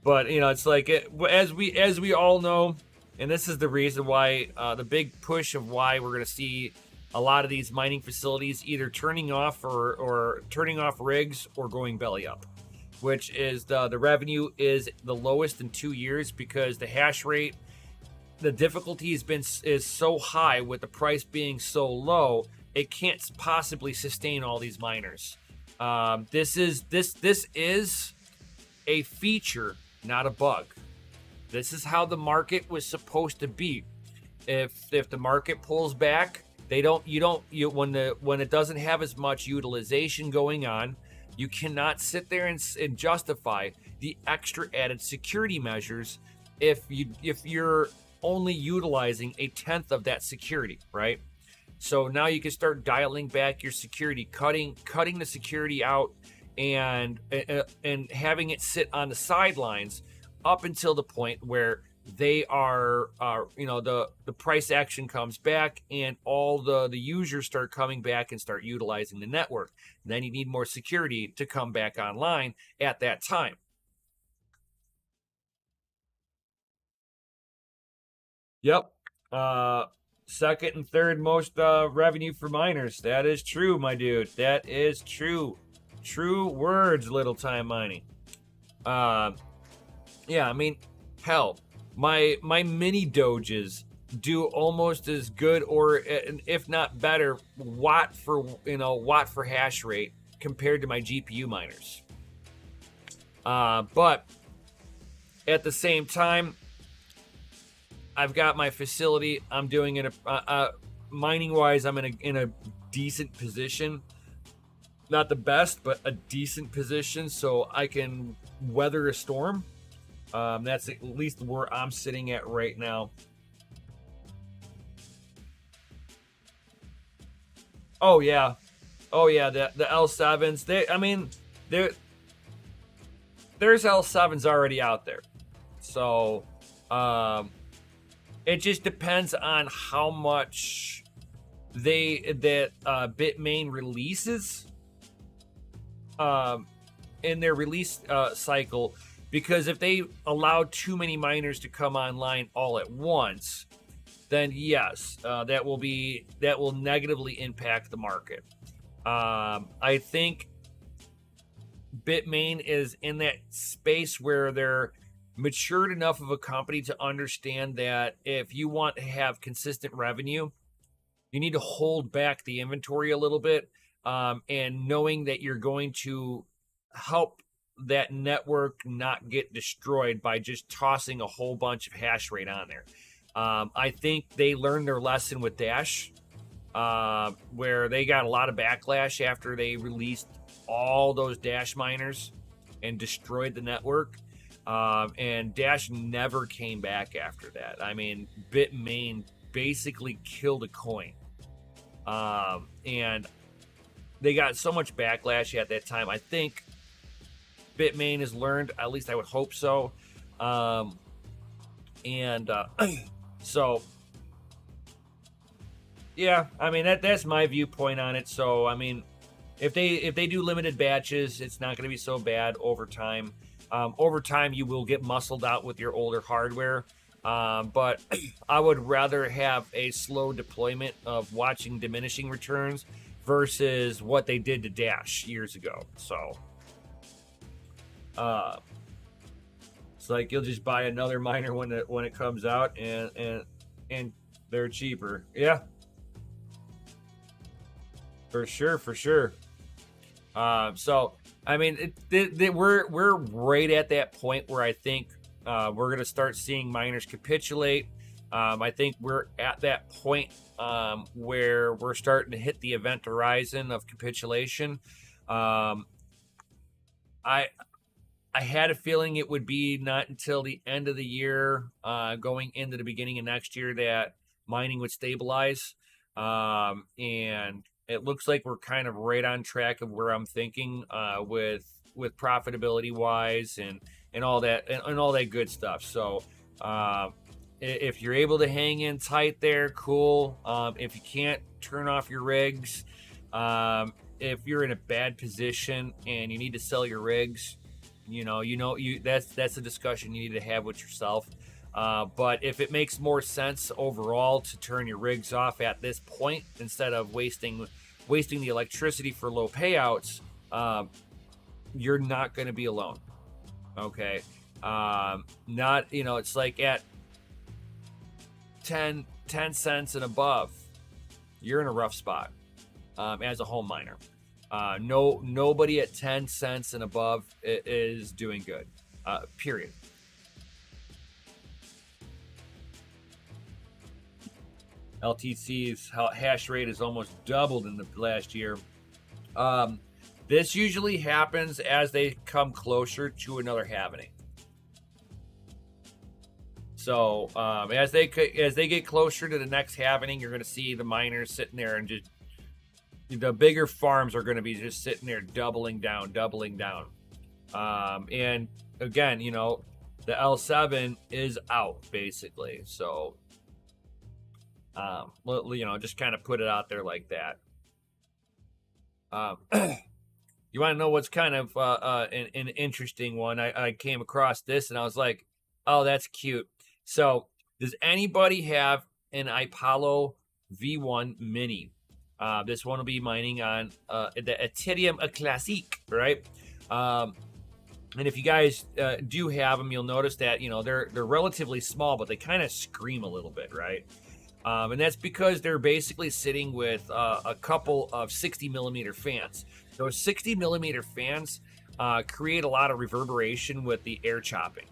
But it's like as we all know, and this is the reason why the big push of why we're going to see a lot of these mining facilities either turning off or turning off rigs or going belly up, which is the revenue is the lowest in 2 years because the hash rate, the difficulty is so high with the price being so low, it can't possibly sustain all these miners. This is a feature, not a bug. This is how the market was supposed to be. If the market pulls back, when it doesn't have as much utilization going on, you cannot sit there and justify the extra added security measures if you're only utilizing 1/10 of that security, right? So now you can start dialing back your security, cutting the security out, and having it sit on the sidelines up until the point where they are the price action comes back and all the users start coming back and start utilizing the network. Then you need more security to come back online at that time. Yep. Second and third most revenue for miners. That is true, my dude. That is true. True words, Little Time Mining. Yeah, I mean, hell, my mini doges do almost as good, or if not better, watt for hash rate compared to my GPU miners. But at the same time, I've got my facility. I'm doing it mining wise. I'm in a decent position. Not the best, but a decent position, so I can weather a storm. That's at least where I'm sitting at right now. Oh yeah, the L7s. There's L7s already out there, so it just depends on how much Bitmain releases in their release cycle, because if they allow too many miners to come online all at once, then yes, that will negatively impact the market. I think Bitmain is in that space where they're matured enough of a company to understand that if you want to have consistent revenue, you need to hold back the inventory a little bit, and knowing that you're going to help that network not get destroyed by just tossing a whole bunch of hash rate on there. I think they learned their lesson with Dash, where they got a lot of backlash after they released all those Dash miners and destroyed the network. And Dash never came back after that. I mean, Bitmain basically killed a coin. And they got so much backlash at that time. I think Bitmain has learned, at least I would hope so. So yeah, I mean that's my viewpoint on it. So I mean, if they do limited batches, it's not going to be so bad over time. Over time, you will get muscled out with your older hardware. But I would rather have a slow deployment of watching diminishing returns versus what they did to Dash years ago. So it's like you'll just buy another miner when it comes out, and they're cheaper. Yeah, for sure. So I mean, we're right at that point where I think we're gonna start seeing miners capitulate. I think we're at that point where we're starting to hit the event horizon of capitulation. I had a feeling it would be not until the end of the year, going into the beginning of next year, that mining would stabilize. And it looks like we're kind of right on track of where I'm thinking, with profitability wise and all that and all that good stuff. So if you're able to hang in tight there, cool. If you can't, turn off your rigs. If you're in a bad position and you need to sell your rigs, that's a discussion you need to have with yourself. But if it makes more sense overall to turn your rigs off at this point instead of wasting the electricity for low payouts, you're not going to be alone. Okay. It's like at 10 cents and above, you're in a rough spot, as a home miner. Nobody at 10 cents and above is doing good, period. LTC's hash rate has almost doubled in the last year. This usually happens as they come closer to another halvening. So as they get closer to the next halvening, you're going to see the miners sitting there and just the bigger farms are going to be just sitting there doubling down. And again, the L7 is out basically. So just kind of put it out there like that. You want to know what's kind of an interesting one? I came across this and I was like, oh, that's cute. So does anybody have an Apollo V1 Mini? This one will be mining on the Ethereum Classic, right? And if you guys do have them, you'll notice that they're relatively small, but they kind of scream a little bit, right? And that's because they're basically sitting with a couple of 60 millimeter fans. Those 60 millimeter fans create a lot of reverberation with the air chopping.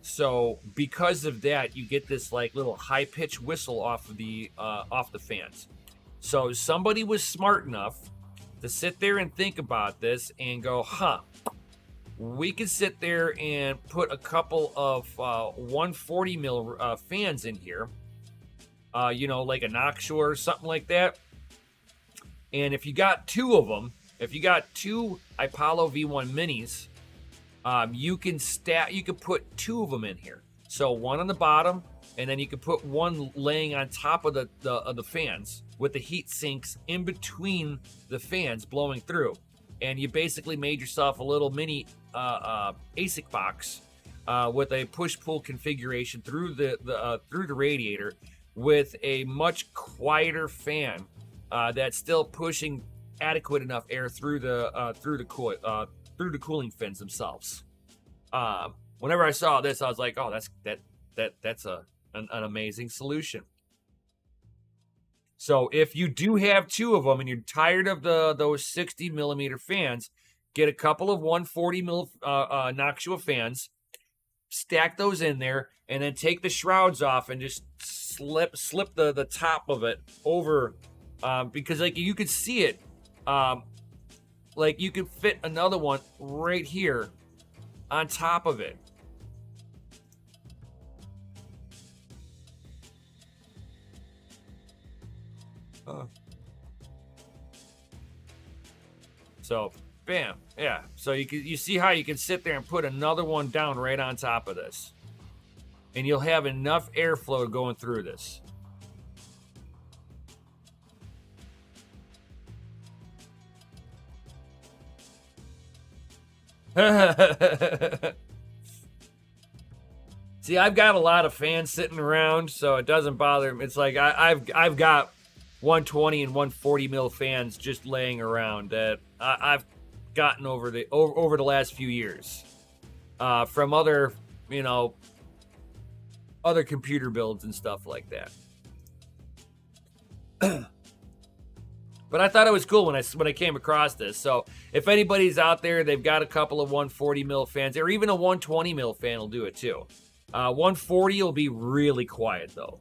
So because of that, you get this like little high pitched whistle off the fans. So somebody was smart enough to sit there and think about this and go, we could sit there and put a couple of 140 mil fans in here, like a Knoxshore or something like that. And if you got two of them, if you got two Apollo V1 Minis, you can put two of them in here. So one on the bottom, and then you can put one laying on top of the fans with the heat sinks in between the fans blowing through. And you basically made yourself a little mini ASIC box with a push-pull configuration through the radiator with a much quieter fan that's still pushing adequate enough air through the cooling fins themselves. Whenever I saw this, I was like, oh, that's an amazing solution. So if you do have two of them and you're tired of those 60 millimeter fans, get a couple of 140 mil Noctua fans, stack those in there, and then take the shrouds off and just slip the top of it over, because like you could see it, like you could fit another one right here on top of it. So, bam, yeah. So you see how you can sit there and put another one down right on top of this, and you'll have enough airflow going through this. See, I've got a lot of fans sitting around, so it doesn't bother me. It's like I've got 120 and 140 mil fans just laying around that I've gotten over the last few years from other other computer builds and stuff like that. But I thought it was cool when I came across this. So if anybody's out there, they've got a couple of 140 mil fans, or even a 120 mil fan will do it too. 140 will be really quiet though,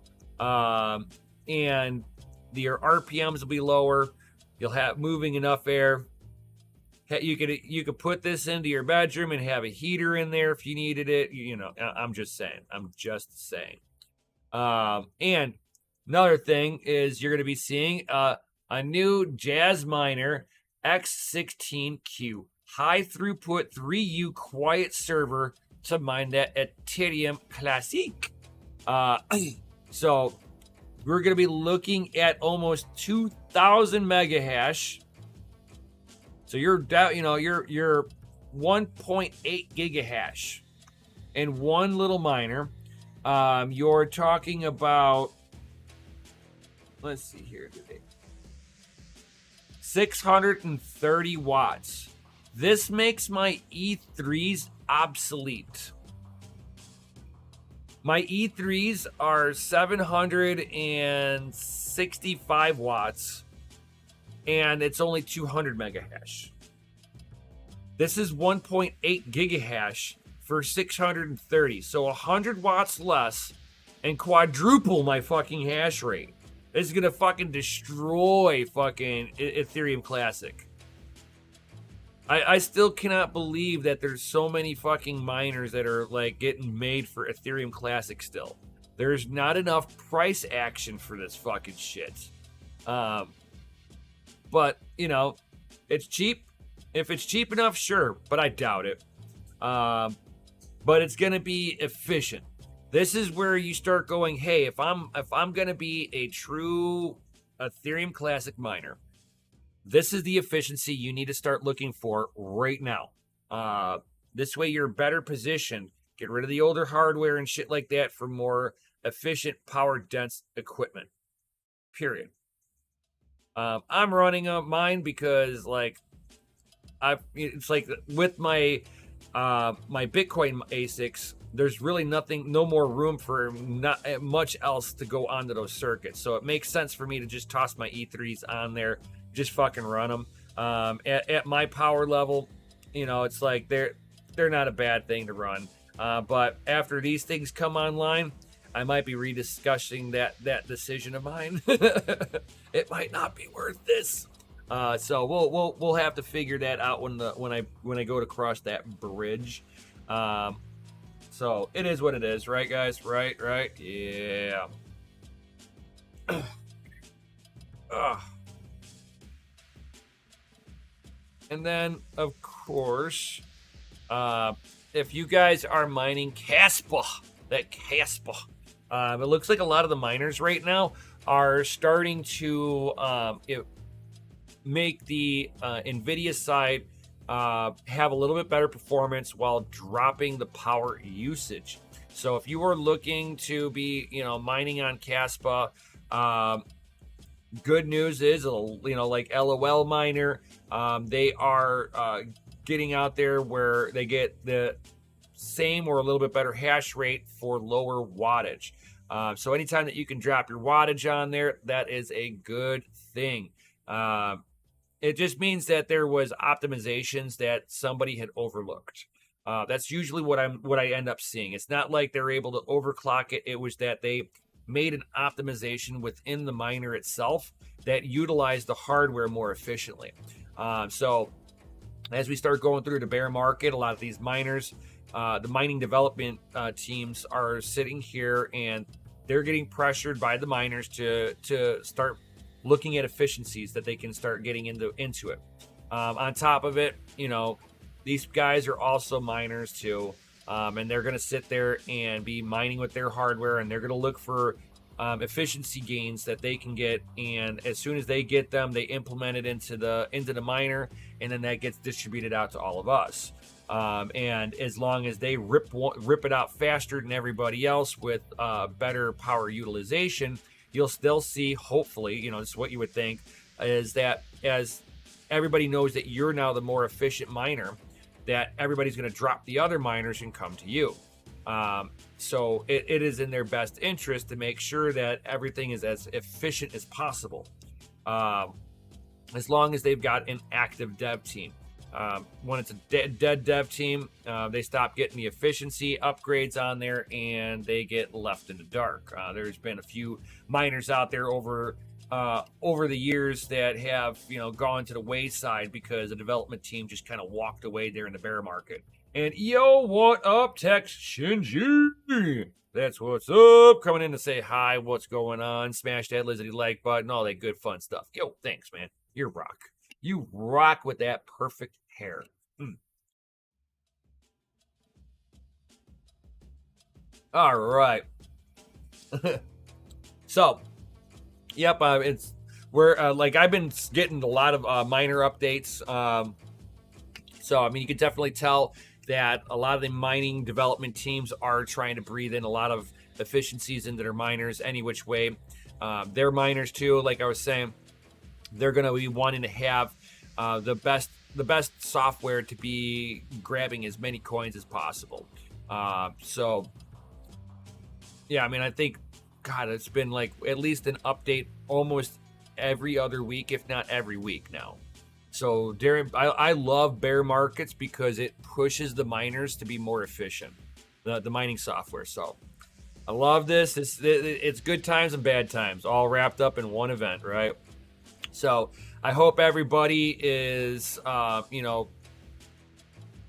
and your RPMs will be lower. You'll have moving enough air. You could put this into your bedroom and have a heater in there if you needed it. I'm just saying. And another thing is you're going to be seeing a new Jazz Miner X16Q high throughput 3U quiet server to mine that Ethereum Classic. So we're going to be looking at almost 2,000 mega hash. So you're 1.8 gigahash in one little miner. You're talking about, let's see here today, 630 watts. This makes my E3s obsolete. My E3s are 765 watts, and it's only 200 mega hash. This is 1.8 gigahash for 630, so 100 watts less, and quadruple my fucking hash rate. This is gonna fucking destroy fucking Ethereum Classic. I still cannot believe that there's so many fucking miners that are like getting made for Ethereum Classic still. There's not enough price action for this fucking shit. But it's cheap. If it's cheap enough, sure, but I doubt it. But it's gonna be efficient. This is where you start going, hey, if I'm gonna be a true Ethereum Classic miner, this is the efficiency you need to start looking for right now. This way you're better positioned. Get rid of the older hardware and shit like that for more efficient, power-dense equipment. Period. I'm running mine because, it's like with my my Bitcoin ASICs, there's really no more room for not much else to go onto those circuits. So it makes sense for me to just toss my E3s on there, just fucking run them. At my power level, it's like they're not a bad thing to run. But after these things come online, I might be rediscussing that decision of mine. It might not be worth this. So we'll have to figure that out when I go to cross that bridge. So it is what it is, right, guys? Right? Yeah. And then, of course, if you guys are mining Caspa, it looks like a lot of the miners right now are starting to make the NVIDIA side have a little bit better performance while dropping the power usage. So if you are looking to be, mining on Caspa, good news is, like LOL Miner, they are getting out there where they get the same or a little bit better hash rate for lower wattage. So anytime that you can drop your wattage on there, that is a good thing. It just means that there was optimizations that somebody had overlooked. That's usually what I end up seeing. It's not like they're able to overclock it. It was that they made an optimization within the miner itself that utilized the hardware more efficiently. So as we start going through the bear market, a lot of these miners, the mining development teams are sitting here and they're getting pressured by the miners to start looking at efficiencies that they can start getting into it. On top of it, these guys are also miners too, and they're going to sit there and be mining with their hardware, and they're going to look for efficiency gains that they can get. And as soon as they get them, they implement it into the miner, and then that gets distributed out to all of us. And as long as they rip it out faster than everybody else with better power utilization, you'll still see, hopefully, this is what you would think, is that as everybody knows that you're now the more efficient miner, that everybody's going to drop the other miners and come to you. So it is in their best interest to make sure that everything is as efficient as possible, as long as they've got an active dev team. When it's a dead dev team, they stop getting the efficiency upgrades on there and they get left in the dark. There's been a few miners out there over the years that have gone to the wayside because the development team just kind of walked away there in the bear market. And yo, what up, Tex Shinji? That's what's up. Coming in to say hi. What's going on? Smash that lizardy like button, all that good fun stuff. Yo, thanks, man. You rock. You rock with that perfect hair. All right. So, yep, I've been getting a lot of minor updates. So, I mean, you can definitely tell that a lot of the mining development teams are trying to breathe in a lot of efficiencies into their miners any which way. Their miners too, like I was saying, they're going to be wanting to have the best software to be grabbing as many coins as possible. So, yeah, I mean, I think, God, it's been like at least an update almost every other week, if not every week now. So I love bear markets because it pushes the miners to be more efficient, the mining software. So I love this. It's good times and bad times all wrapped up in one event, right? So I hope everybody is,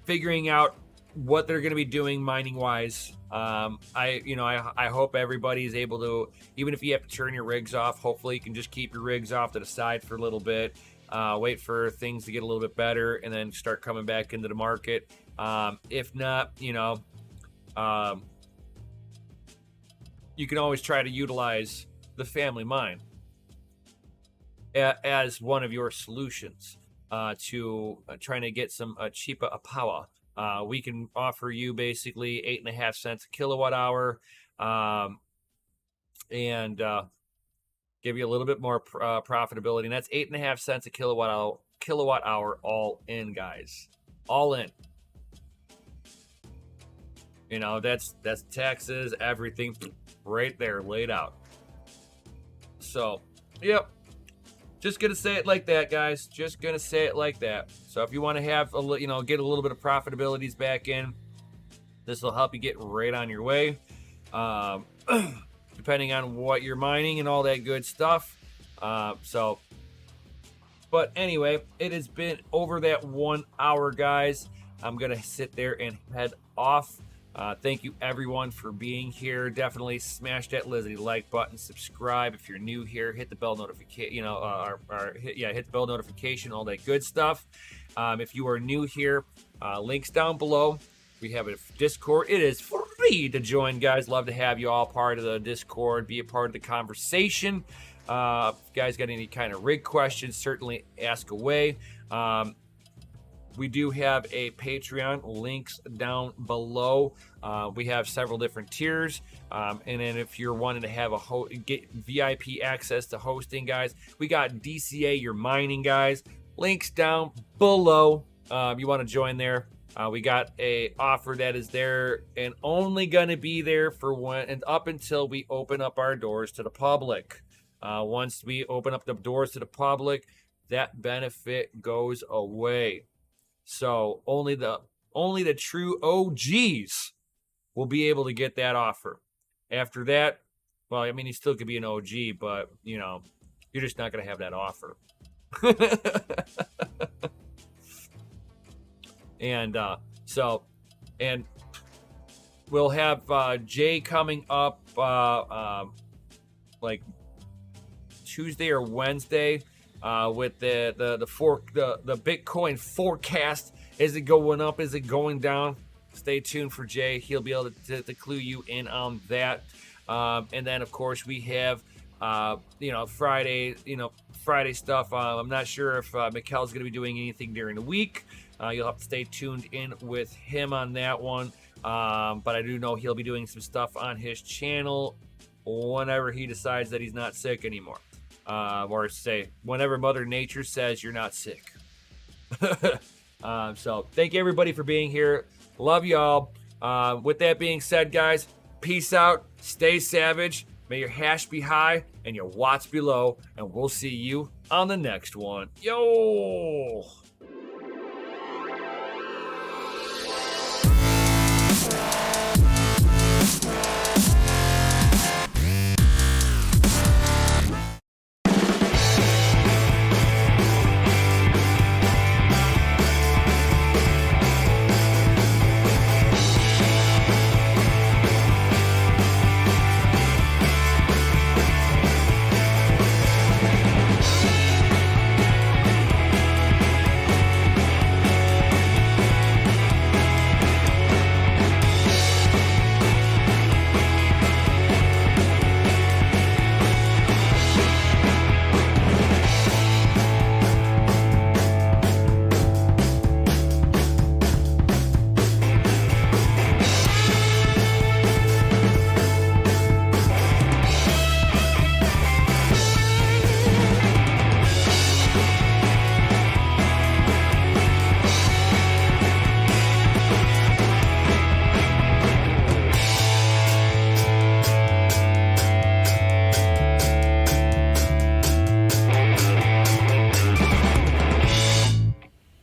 figuring out what they're going to be doing mining wise. I hope everybody is able to, even if you have to turn your rigs off, hopefully you can just keep your rigs off to the side for a little bit. Wait for things to get a little bit better and then start coming back into the market. If not, you can always try to utilize the family mine as one of your solutions to trying to get some cheaper power. We can offer you basically 8.5 cents a kilowatt hour, and give you a little bit more profitability. And that's 8.5 cents a kilowatt hour all in, guys. All in. That's taxes, everything right there laid out. So, yep. Just gonna say it like that, guys. Just gonna say it like that. So if you want to have get a little bit of profitabilities back in, this will help you get right on your way. Depending on what you're mining and all that good stuff. But anyway, it has been over that 1 hour, guys. I'm gonna sit there and head off. Thank you everyone for being here. Definitely smash that lizardy like button, subscribe if you're new here, hit the bell notification, hit the bell notification, all that good stuff. If you are new here, links down below. We have a Discord. It is free to join, guys. Love to have you all part of the Discord, be a part of the conversation. If you guys got any kind of rig questions, certainly ask away. we do have a Patreon, links down below. We have several different tiers. And then if you're wanting to have get VIP access to hosting, guys, we got DCA, your mining guys, links down below. You want to join there. We got a offer that is there and only going to be there for up until we open up our doors to the public. Once we open up the doors to the public, that benefit goes away. So only the true OGs will be able to get that offer. After that, well, I mean, he still could be an OG, but you know, you're just not going to have that offer. And and we'll have Jay coming up like Tuesday or Wednesday with the Bitcoin forecast. Is it going up? Is it going down? Stay tuned for Jay. He'll be able to clue you in on that. And then of course we have Friday stuff. I'm not sure if Mikkel's going to be doing anything during the week. You'll have to stay tuned in with him on that one. But I do know he'll be doing some stuff on his channel whenever he decides that he's not sick anymore. Or say, whenever Mother Nature says you're not sick. So thank you everybody for being here. Love y'all. With that being said, guys, peace out. Stay savage. May your hash be high and your watts be low. And we'll see you on the next one. Yo!